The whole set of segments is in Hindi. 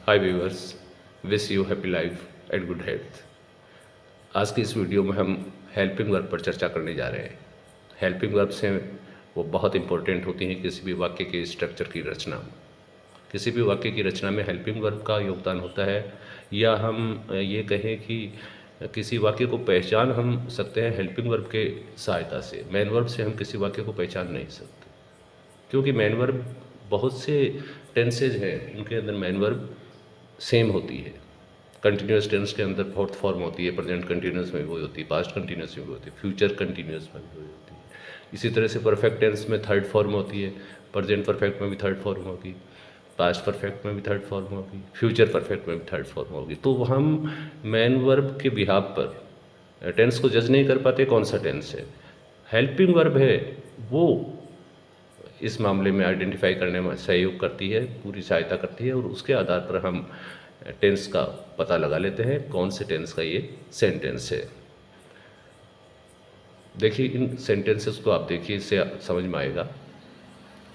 Hi viewers, wish you happy life and good health. आज की इस वीडियो में हम हेल्पिंग वर्ब पर चर्चा करने जा रहे हैं। हेल्पिंग वर्ब्स हैं वो बहुत इंपॉर्टेंट होती हैं किसी भी वाक्य के स्ट्रक्चर की रचना में। किसी भी वाक्य की रचना में हेल्पिंग वर्ब का योगदान होता है, या हम ये कहें कि किसी वाक्य को पहचान हम सकते हैं हेल्पिंग वर्ब के सहायता से। मेन वर्ब से हम किसी वाक्य को पहचान नहीं सकते, क्योंकि मेन वर्ब बहुत से टेंसेज हैं, उनके अंदर मेन वर्ब सेम होती है। कंटिन्यूस टेंस के अंदर फोर्थ फॉर्म होती है, प्रेजेंट कंटिन्यूस में वही होती है, पास्ट कंटिन्यूस में भी होती है, फ्यूचर कंटिन्यूस में भी वही होती है। इसी तरह से परफेक्ट टेंस में थर्ड फॉर्म होती है, प्रेजेंट परफेक्ट में भी थर्ड फॉर्म होगी, पास्ट परफेक्ट में भी थर्ड फॉर्म होगी, फ्यूचर परफेक्ट में भी थर्ड फॉर्म होगी। तो हम मेन वर्ब के बिहाफ पर टेंस को जज नहीं कर पाते कौन सा टेंस है। हेल्पिंग वर्ब है वो इस मामले में आइडेंटिफाई करने में सहयोग करती है, पूरी सहायता करती है, और उसके आधार पर हम टेंस का पता लगा लेते हैं कौन से टेंस का ये सेंटेंस है। देखिए इन सेंटेंसेस को आप देखिए, इससे समझ में आएगा।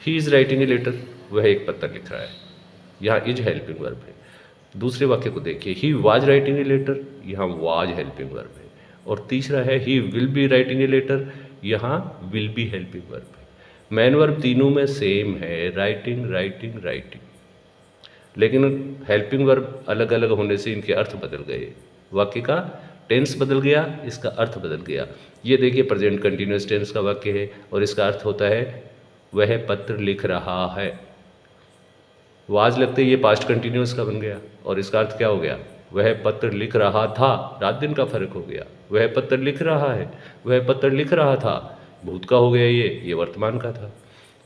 He is writing a letter, वह एक पत्र लिख रहा है, यहाँ इज हेल्पिंग वर्ब है। दूसरे वाक्य को देखिए, he was writing a letter, यहाँ वाज हेल्पिंग वर्ब है। और तीसरा है he will be writing a letter, यहाँ विल बी हेल्पिंग वर्ब है। मेन वर्ब तीनों में सेम है, राइटिंग राइटिंग राइटिंग, लेकिन हेल्पिंग वर्ब अलग अलग होने से इनके अर्थ बदल गए। वाक्य का टेंस बदल गया, इसका अर्थ बदल गया। ये देखिए प्रेजेंट कंटिन्यूस टेंस का वाक्य है और इसका अर्थ होता है वह पत्र लिख रहा है। वाज लगते ये पास्ट कंटिन्यूस का बन गया और इसका अर्थ क्या हो गया, वह पत्र लिख रहा था। रात दिन का फर्क हो गया, वह पत्र लिख रहा है, वह पत्र लिख रहा था, भूत का हो गया, ये वर्तमान का था।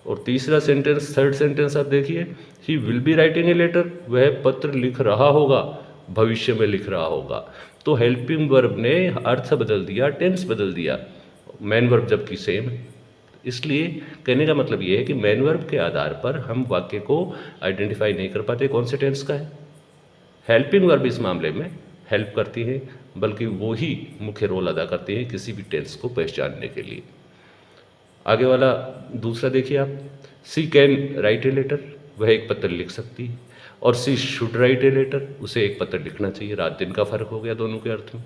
और तीसरा सेंटेंस, थर्ड सेंटेंस आप देखिए, he will be writing a letter, वह पत्र लिख रहा होगा, भविष्य में लिख रहा होगा। तो हेल्पिंग वर्ब ने अर्थ बदल दिया, टेंस बदल दिया, मेन वर्ब जबकि सेम है। इसलिए कहने का मतलब ये है कि मेन वर्ब के आधार पर हम वाक्य को आइडेंटिफाई नहीं कर पाते कौन से टेंस का है। हेल्पिंग वर्ब इस मामले में हेल्प करती है, बल्कि वो ही मुख्य रोल अदा करती है किसी भी टेंस को पहचानने के लिए। आगे वाला दूसरा देखिए आप, सी कैन राइट ए लेटर, वह एक पत्र लिख सकती है, और सी शुड राइट ए लेटर, उसे एक पत्र लिखना चाहिए। रात दिन का फर्क हो गया दोनों के अर्थ में।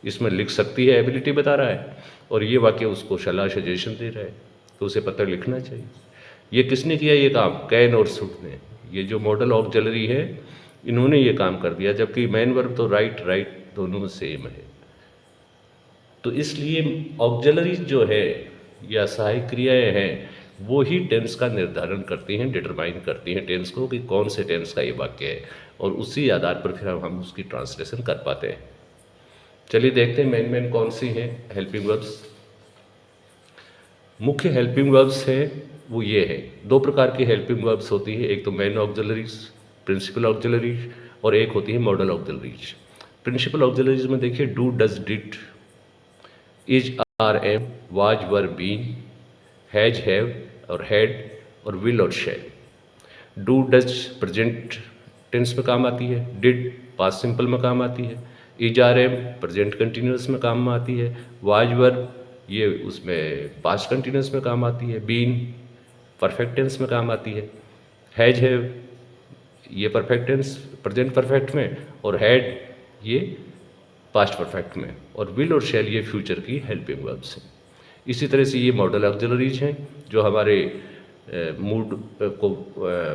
इसमें लिख सकती है एबिलिटी बता रहा है, और ये वाक्य उसको सलाह सजेशन दे रहा है तो उसे पत्र लिखना चाहिए। ये किसने किया ये काम, कैन और शुड ने। ये जो मॉडल ऑक्सिलरी है इन्होंने ये काम कर दिया, जबकि मेन वर्ब तो राइट राइट दोनों में सेम है। तो इसलिए ऑक्सिलरी जो है या सहायक क्रियाएं हैं वो ही टेंस का निर्धारण करती हैं, डिटरमाइन करती हैं टेंस को कि कौन से टेंस का ये वाक्य है, और उसी आधार पर फिर हम उसकी ट्रांसलेशन कर पाते हैं। चलिए देखते हैं मेन मेन कौन सी हैं हेल्पिंग वर्ब्स। मुख्य हेल्पिंग वर्ब्स है वो ये है, दो प्रकार की हेल्पिंग वर्ब्स होती है, एक तो मेन ऑक्सिलरीज, प्रिंसिपल ऑक्सिलरीज, और एक होती है मॉडल ऑक्सिलरीज। प्रिंसिपल ऑक्सिलरीज में देखिए do does did, is are am, was were been, has have और हैड, और विल और shall. Do does present tense में काम आती है, डिड पास्ट सिंपल में काम आती है, is are am present continuous में काम में आती है, वाज वर ये उसमें पास्ट कंटिन्यूस में काम आती है, बीन परफेक्ट टेंस में काम आती है, हैज हैव ये परफेक्ट टेंस प्रेजेंट परफेक्ट में, और हैड ये पास्ट परफेक्ट में, और विल और शैल ये फ्यूचर की हेल्पिंग वर्ब्स हैं। इसी तरह से ये मॉडल ऑक्सिलरीज हैं जो हमारे मूड को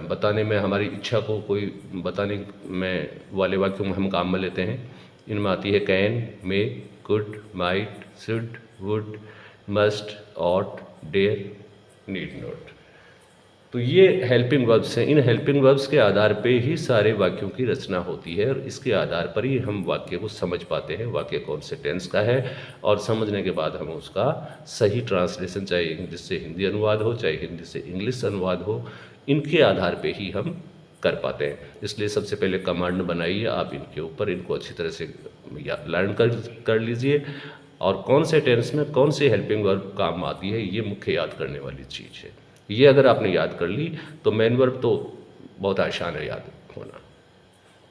बताने में, हमारी इच्छा को कोई बताने में वाले वाक्यों में हम काम में लेते हैं। इनमें आती है can, may, could, might, should, would, must, ought, dare, need not. तो ये हेल्पिंग वर्ब्स हैं। इन हेल्पिंग वर्ब्स के आधार पे ही सारे वाक्यों की रचना होती है, और इसके आधार पर ही हम वाक्य को समझ पाते हैं वाक्य कौन से टेंस का है, और समझने के बाद हम उसका सही ट्रांसलेशन, चाहे इंग्लिश से हिंदी अनुवाद हो, चाहे हिंदी से इंग्लिश अनुवाद हो, इनके आधार पे ही हम कर पाते हैं। इसलिए सबसे पहले कमांड बनाइए आप इनके ऊपर, इनको अच्छी तरह से लर्न कर लीजिए, और कौन से टेंस में कौन सी हेल्पिंग वर्ब काम आती है ये मुख्य याद करने वाली चीज़ है। ये अगर आपने याद कर ली तो मेन वर्ब तो बहुत आसान है याद होना।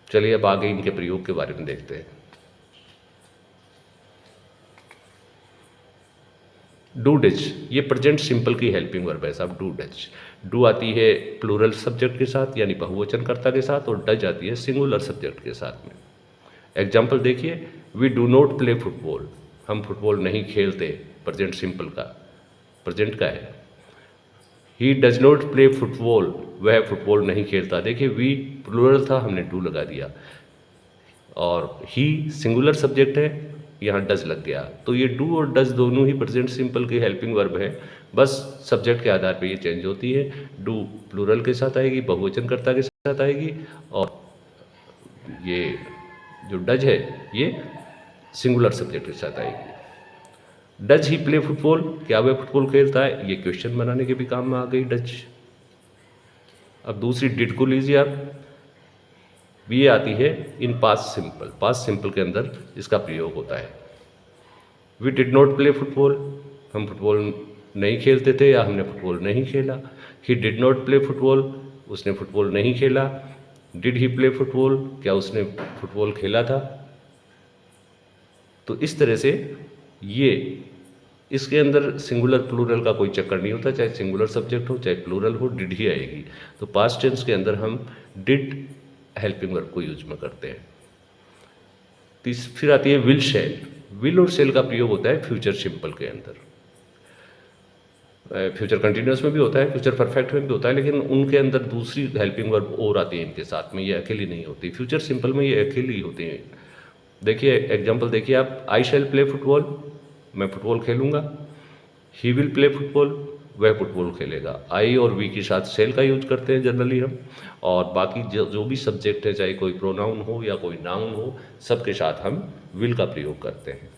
चलिए अब आगे इनके प्रयोग के बारे में देखते हैं। डू डज, ये प्रेजेंट सिंपल की हेल्पिंग वर्ब है साहब, डू डज। डू आती है प्लूरल सब्जेक्ट के साथ यानी बहुवचनकर्ता के साथ, और डज आती है सिंगुलर सब्जेक्ट के साथ में। एग्जाम्पल देखिए, we do not play football, हम फुटबॉल नहीं खेलते, प्रेजेंट सिंपल का, प्रेजेंट का है। He does not play football, वह फुटबॉल नहीं खेलता। देखिए वी प्लूरल था, हमने डू लगा दिया, और ही सिंगुलर सब्जेक्ट है, यहाँ डज लग गया। तो ये डू और डज दोनों ही प्रेजेंट सिंपल की हेल्पिंग वर्ब है, बस सब्जेक्ट के आधार पे ये चेंज होती है। डू प्लूरल के साथ आएगी, बहुवचनकर्ता के साथ आएगी, और ये जो डज है ये सिंगुलर सब्जेक्ट के साथ आएगी। डज ही प्ले फुटबॉल, क्या वह फुटबॉल खेलता है, ये क्वेश्चन बनाने के भी काम में आ गई डज। अब दूसरी डिड को लीजिए आप, ये आती है in past simple, past simple के अंदर इसका प्रयोग होता है। We did not play football, हम फुटबॉल नहीं खेलते थे या हमने फुटबॉल नहीं खेला। He did not play football, उसने फुटबॉल नहीं खेला। डिड ही प्ले फुटबॉल, क्या उसने फुटबॉल खेला था। तो इस तरह से ये इसके अंदर सिंगुलर प्लूरल का कोई चक्कर नहीं होता, चाहे सिंगुलर सब्जेक्ट हो चाहे प्लूरल हो, डिड ही आएगी। तो पास्ट टेंस के अंदर हम डिड हेल्पिंग वर्ब को यूज में करते हैं। फिर आती है विल शैल। विल और शैल का प्रयोग होता है फ्यूचर सिंपल के अंदर। फ्यूचर कंटिन्यूस में भी होता है, फ्यूचर परफेक्ट में भी होता है, लेकिन उनके अंदर दूसरी हेल्पिंग वर्ब और आती है इनके साथ में, ये अकेली नहीं होती। फ्यूचर सिंपल में ये अकेली होती है। देखिए एग्जांपल देखिए आप, आई शैल प्ले फुटबॉल, मैं फुटबॉल खेलूंगा। ही विल प्ले फुटबॉल, वह फुटबॉल खेलेगा। आई और वी के साथ शैल का यूज करते हैं जनरली हम, और बाकी जो भी सब्जेक्ट है, चाहे कोई प्रोनाउन हो या कोई नाउन हो, सबके साथ हम विल का प्रयोग करते हैं।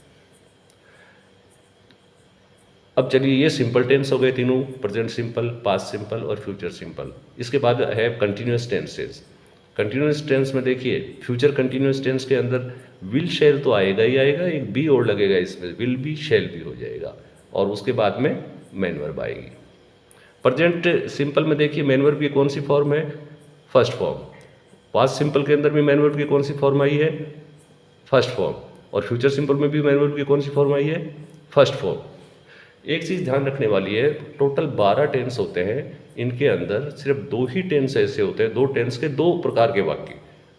अब चलिए ये सिंपल टेंस हो गए तीनों, प्रेजेंट सिंपल, पास्ट सिंपल और फ्यूचर सिंपल। इसके बाद है कंटिन्यूस टेंसेज। कंटिन्यूस टेंस में देखिए, फ्यूचर कंटिन्यूस टेंस के अंदर विल शैल तो आएगा ही आएगा, एक बी और लगेगा इसमें, विल बी शैल भी हो जाएगा, और उसके बाद में मेन वर्ब आएगी। प्रेजेंट सिंपल में देखिए मेन वर्ब की कौन सी फॉर्म है, फर्स्ट फॉर्म। पास्ट सिंपल के अंदर भी मेन वर्ब की कौन सी फॉर्म आई है, फर्स्ट फॉर्म। और फ्यूचर सिंपल में भी मेन वर्ब की कौन सी फॉर्म आई है, फर्स्ट फॉर्म। एक चीज़ ध्यान रखने वाली है, टोटल 12 टेंस होते हैं, इनके अंदर सिर्फ 2 ही टेंस ऐसे होते हैं, 2 टेंस के 2 प्रकार के वाक्य,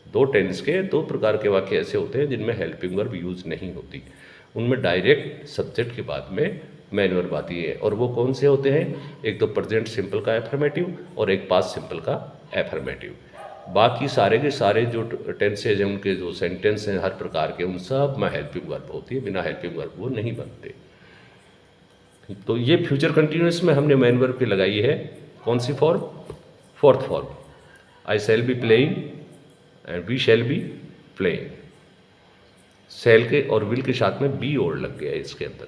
2 टेंस के 2 प्रकार के वाक्य ऐसे होते हैं जिनमें हेल्पिंग वर्ब यूज नहीं होती। उनमें डायरेक्ट सब्जेक्ट के बाद में मेन वर्ब आती है, और वो कौन से होते हैं, एक तो प्रेजेंट सिंपल का एफर्मेटिव और एक पास्ट सिंपल का एफर्मेटिव। बाकी सारे के सारे जो टेंसेज हैं, उनके जो सेंटेंस हैं हर प्रकार के, उन सब में हेल्पिंग वर्ब होती है, बिना हेल्पिंग वर्ब वो नहीं बनते। तो ये फ्यूचर कंटिन्यूस में हमने मेन वर्ब की लगाई है कौन सी form, fourth form. I shall be playing and we shall be playing. Shall के और विल के साथ में बी और लग गया है इसके अंदर।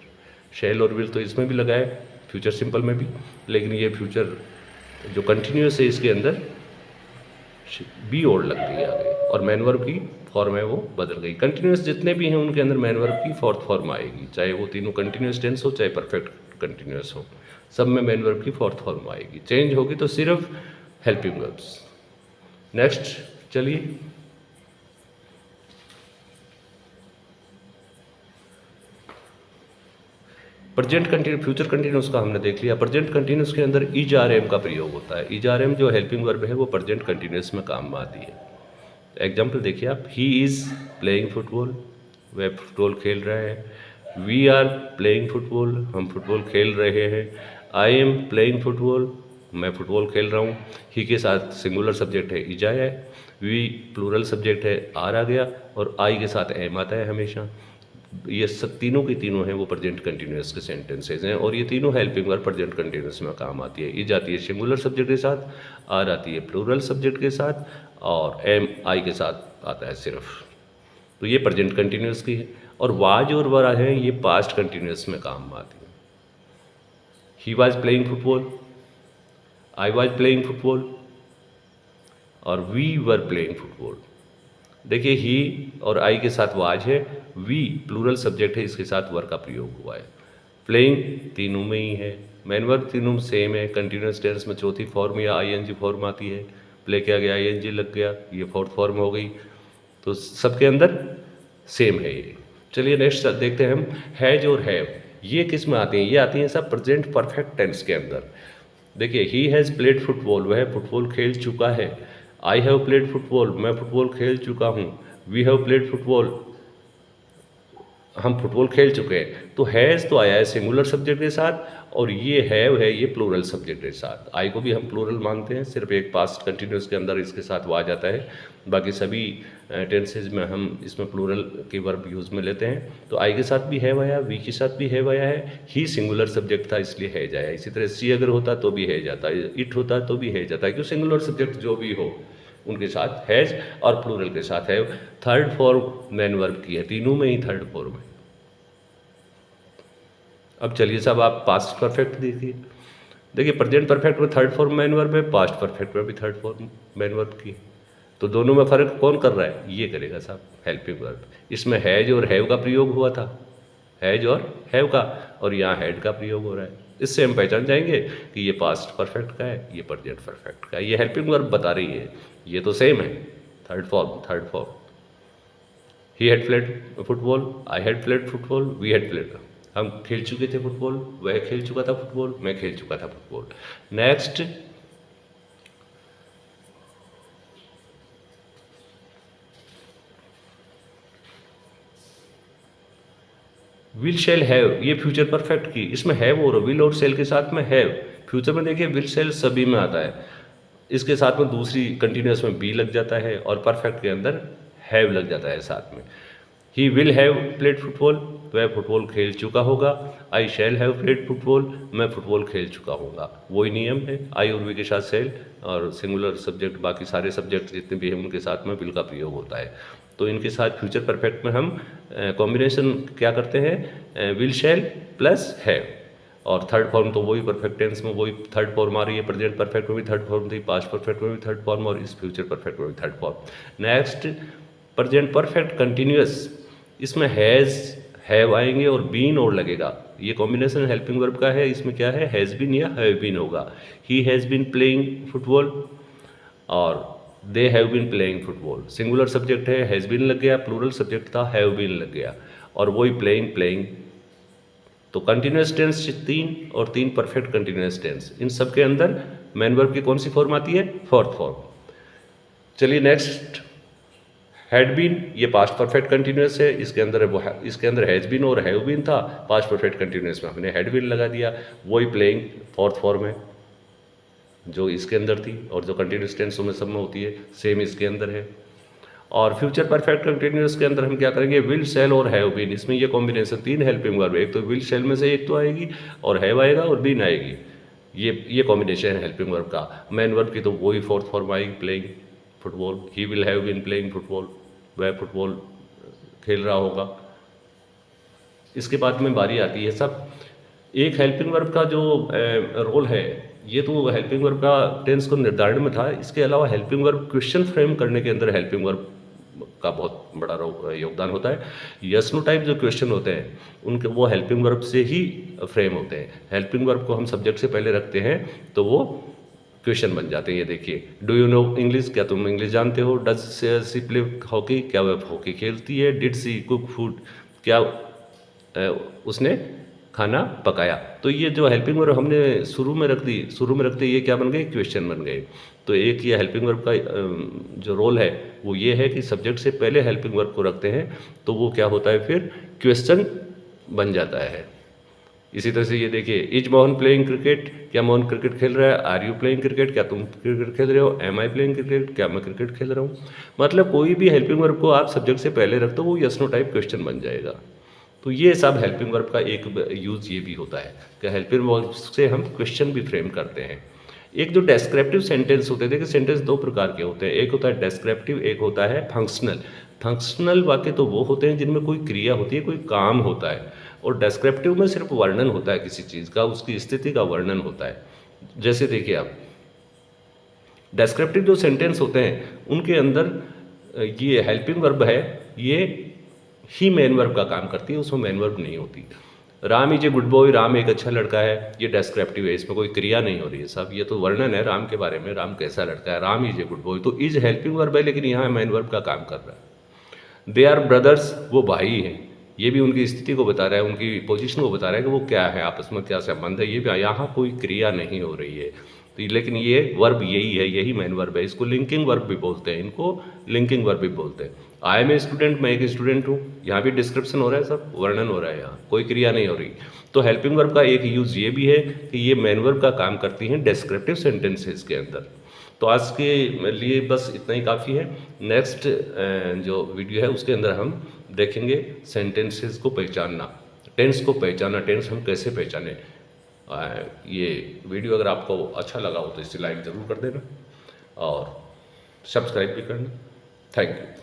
शैल और विल तो इसमें भी लगा है फ्यूचर सिंपल में भी, लेकिन ये फ्यूचर जो कंटिन्यूस है इसके अंदर बी और लग गई आगे, और मेन वर्ब की फॉर्म है वो बदल गई। कंटिन्यूस जितने भी हैं उनके अंदर मेन वर्ब की फोर्थ फॉर्म आएगी, चाहे वो तीनों कंटिन्यूस टेंस हो चाहे परफेक्ट कंटिन्यूस हो, सब में मेन वर्ब की फोर्थ फॉर्म आएगी। चेंज होगी तो सिर्फ हेल्पिंग वर्ब्स। नेक्स्ट चलिए, प्रेजेंट कंटिन्यूस, फ्यूचर कंटिन्यूस का हमने देख लिया। प्रेजेंट कंटिन्यूस के अंदर इज आर एम का प्रयोग होता है। इज आर एम जो हेल्पिंग वर्ब है वो प्रेजेंट कंटिन्यूस में काम में आती है। एग्जाम्पल देखिए आप, ही इज़ प्लेइंग फुटबॉल, वह फुटबॉल खेल रहे हैं। वी आर प्लेइंग फुटबॉल, हम फुटबॉल खेल रहे हैं। आई एम प्लेइंग फुटबॉल, मैं फुटबॉल खेल रहा हूँ। ही के साथ सिंगुलर सब्जेक्ट है इज है, वी प्लूरल सब्जेक्ट है आर आ गया, और आई के साथ एम आता है हमेशा। ये सब तीनों की तीनों हैं वो प्रेजेंट कंटिन्यूस के सेंटेंसेज हैं, और ये तीनों हेल्पिंग वर्ब प्रेजेंट कंटिन्यूस में काम आती है। इज आती है सिंगुलर सब्जेक्ट के साथ, आर आती है प्लूरल सब्जेक्ट के साथ, और एम आई के साथ आता है सिर्फ। तो ये प्रेजेंट कंटिन्यूस की है। और वाज और वर है ये पास्ट कंटिन्यूस में काम में आती है। He was playing football, I was playing football, और वी वर प्लेइंग फुटबॉल। देखिए ही और आई के साथ वाज है, वी प्लूरल सब्जेक्ट है, इसके साथ वर का प्रयोग हुआ है। प्लेइंग तीनों में ही है, मेन वर्ब तीनों सेम है। कंटिन्यूस टेंस में चौथी फॉर्म या आईएनजी फॉर्म आती है, प्ले किया गया आईएनजी लग गया, ये फोर्थ फॉर्म हो गई। तो सबके अंदर सेम है ये। चलिए नेक्स्ट देखते हैं हम, हैज और हैव ये किस में आती हैं, ये आती हैं सब प्रेजेंट परफेक्ट टेंस के अंदर। देखिए ही हैज़ प्लेड फुटबॉल, वह फुटबॉल खेल चुका है। आई हैव प्लेड फुटबॉल, मैं फुटबॉल खेल चुका हूँ। वी हैव प्लेड फुटबॉल, हम फुटबॉल खेल चुके हैं। तो हैज़ तो आया है सिंगुलर सब्जेक्ट के साथ, और ये हैव है ये प्लूरल सब्जेक्ट के साथ। आई को भी हम प्लूरल मानते हैं, सिर्फ एक पास्ट कंटिन्यूस के अंदर इसके साथ वो आ जाता है। बाकी सभी टेंसेज में हम इसमें प्लूरल के वर्ब यूज़ में लेते हैं। तो आई के साथ भी हैव आया, वी के साथ भी हैव आया है। ही सिंगुलर सब्जेक्ट था इसलिए हैज आया। इसी तरह सी अगर होता तो भी हैज आता, इट होता तो भी हैज आता है, क्यों सिंगुलर सब्जेक्ट जो भी हो उनके साथ हैज और प्लूरल के साथ have. Third form man verb की है, तीनों में ही थर्ड फॉर्म है। अब चलिए साहब आप पास्ट परफेक्ट देखिए। देखिए प्रेजेंट परफेक्ट में थर्ड फॉर्म मैन वर्ब है, पास्ट परफेक्ट में भी थर्ड फॉर्म मैन वर्ब की है। तो दोनों में फ़र्क कौन कर रहा है? ये करेगा साहब हेल्पिंग वर्ब। इसमें हैज और हैव का प्रयोग हुआ था, हैज और हैव का, और यहाँ हैड का प्रयोग हो रहा है। इससे हम पहचान जाएंगे कि ये पास्ट परफेक्ट का है, ये प्रेजेंट परफेक्ट का है। ये हेल्पिंग वर्ब बता रही है, ये तो सेम है। Third form he had played football, I had played football, we had played, हम खेल चुके थे फुटबॉल, वह खेल चुका था फुटबॉल, मैं खेल चुका था football. Next, will shall have, ये फ्यूचर परफेक्ट की, इसमें हैव और विल और शेल के साथ में हैव। फ्यूचर में देखिए विल शेल सभी में आता है, इसके साथ में दूसरी कंटिन्यूस में बी लग जाता है, और परफेक्ट के अंदर हैव लग जाता है साथ में। ही विल हैव प्लेड फुटबॉल, वह फुटबॉल खेल चुका होगा। आई शैल हैव प्लेड फुटबॉल, मैं फुटबॉल खेल चुका होगा। वही नियम है, आई और वी के साथ शैल, और सिंगुलर सब्जेक्ट बाकी सारे सब्जेक्ट जितने भी हैं उनके साथ में विल का प्रयोग होता है। तो इनके साथ फ्यूचर परफेक्ट में हम कॉम्बिनेशन क्या करते हैं, विल शैल प्लस हैव। और थर्ड फॉर्म तो वही परफेक्ट टेंस में वही थर्ड फॉर्म आ रही है, प्रेजेंट परफेक्ट में भी थर्ड फॉर्म थी, पास्ट परफेक्ट में भी थर्ड फॉर्म, और इस फ्यूचर परफेक्ट में भी third form. Next, present perfect continuous, इसमें हैज़ हैव आएंगे और बीन और लगेगा। ये कॉम्बिनेशन हेल्पिंग वर्ब का है, इसमें क्या है, हैज़ बीन या हैव बीन होगा। He has been playing football और they have been playing football. Singular subject है, हैज़ बीन लग गया, प्लूरल सब्जेक्ट था, हैव बीन लग गया, और वही प्लेइंग। तो कंटिन्यूस टेंस तीन और तीन परफेक्ट कंटिन्यूस टेंस, इन सब के अंदर मैन वर्ब की कौन सी फॉर्म आती है, फोर्थ फॉर्म। चलिए नेक्स्ट, हैड बीन, ये पास्ट परफेक्ट कंटिन्यूस है, इसके अंदर हैज बीन और हैव बीन था, पास्ट परफेक्ट कंटिन्यूस में हमने हैड बीन लगा दिया। वही प्लेइंग फोर्थ फॉर्म है जो इसके अंदर थी, और जो कंटिन्यूस टेंस में सब में होती है सेम इसके अंदर है। और फ्यूचर परफेक्ट कंटिन्यूस के अंदर हम क्या करेंगे, विल शैल और हैव बीन, इसमें ये कॉम्बिनेशन तीन हेल्पिंग वर्ब, एक तो विल शैल में से एक तो आएगी, और हैव आएगा और बीन आएगी। ये कॉम्बिनेशन है हेल्पिंग वर्ब का। मैन वर्ब की तो वही फोर्थ फॉर्म आएगी, playing football. He will have been playing football, वह फुटबॉल खेल रहा होगा। इसके बाद में बारी आती है सब एक हेल्पिंग वर्ब का जो रोल है, ये तो हेल्पिंग वर्ब का टेंस को निर्धारण में था। इसके अलावा हेल्पिंग वर्ब क्वेश्चन फ्रेम करने के अंदर हेल्पिंग वर्ब का बहुत बड़ा योगदान होता है। यस नो टाइप जो क्वेश्चन होते हैं उनके वो हेल्पिंग वर्ब से ही फ्रेम होते हैं। हेल्पिंग वर्ब को हम सब्जेक्ट से पहले रखते हैं तो वो क्वेश्चन बन जाते हैं। ये देखिए, डू यू नो इंग्लिश, क्या तुम इंग्लिश जानते हो। डज सी प्ले हॉकी, क्या वह हॉकी खेलती है। डिड सी कुक फूड, क्या उसने खाना पकाया। तो ये जो हेल्पिंग वर्ब हमने शुरू में रख दी, शुरू में रखते ये क्या बन गए, क्वेश्चन बन गए। तो एक ये हेल्पिंग वर्ब का जो रोल है वो ये है कि सब्जेक्ट से पहले हेल्पिंग वर्ब को रखते हैं तो वो क्या होता है, फिर क्वेश्चन बन जाता है। इसी तरह से ये देखिए, इज मोहन प्लेइंग क्रिकेट, क्या मोहन क्रिकेट खेल रहा है। आर यू प्लेइंग क्रिकेट, क्या तुम क्रिकेट खेल रहे हो। एम आई प्लेइंग क्रिकेट, क्या मैं क्रिकेट खेल रहा हूँ। मतलब कोई भी हेल्पिंग वर्ब को आप सब्जेक्ट से पहले रख दो वो यस नो टाइप क्वेश्चन बन जाएगा। तो ये सब हेल्पिंग वर्ब का एक यूज़ ये भी होता है कि हेल्पिंग वर्ब से हम क्वेश्चन भी फ्रेम करते हैं। एक जो डेस्क्रिप्टिव सेंटेंस होते हैं, देखिए सेंटेंस दो प्रकार के होते हैं, एक होता है डेस्क्रिप्टिव, एक होता है फंक्शनल। फंक्शनल वाक्य तो वो होते हैं जिनमें कोई क्रिया होती है, कोई काम होता है, और डेस्क्रिप्टिव में सिर्फ वर्णन होता है किसी चीज़ का, उसकी स्थिति का वर्णन होता है। जैसे देखिए आप, डेस्क्रिप्टिव जो सेंटेंस होते हैं उनके अंदर ये हेल्पिंग वर्ब है, ये ही मेन वर्ब का काम करती है, उसमें मेन वर्ब नहीं होती। Ram is a good boy, Ram एक अच्छा लड़का है, ये डेस्क्रिप्टिव है, इसमें कोई क्रिया नहीं हो रही है साहब, ये तो वर्णन है राम के बारे में, राम कैसा लड़का है। Ram is a good boy, तो इज हेल्पिंग वर्ब है लेकिन यहाँ मेन वर्ब का काम कर रहा है। दे आर ब्रदर्स, वो भाई हैं, ये भी उनकी स्थिति को बता रहा है, उनकी पोजीशन को बता रहा है कि वो क्या है, आपस में क्या संबंध है। ये भी यहाँ कोई क्रिया नहीं हो रही है, तो लेकिन ये वर्ब यही है, यही मेन वर्ब है। इसको लिंकिंग वर्ब भी बोलते हैं, इनको लिंकिंग वर्ब भी बोलते हैं। आई एम ए स्टूडेंट, मैं एक स्टूडेंट हूँ, यहाँ भी डिस्क्रिप्शन हो रहा है, सब वर्णन हो रहा है, यहाँ कोई क्रिया नहीं हो रही। तो हेल्पिंग वर्ब का एक यूज़ ये भी है कि ये मेन वर्ब का काम करती हैं डिस्क्रिप्टिव सेंटेंसेस के अंदर। तो आज के लिए बस इतना ही काफ़ी है। नेक्स्ट जो वीडियो है उसके अंदर हम देखेंगे सेंटेंसेस को पहचानना, टेंस को पहचानना, टेंस हम कैसे पहचानें। ये वीडियो अगर आपको अच्छा लगा हो तो इसे लाइक ज़रूर कर देना और सब्सक्राइब भी करना। Thank you.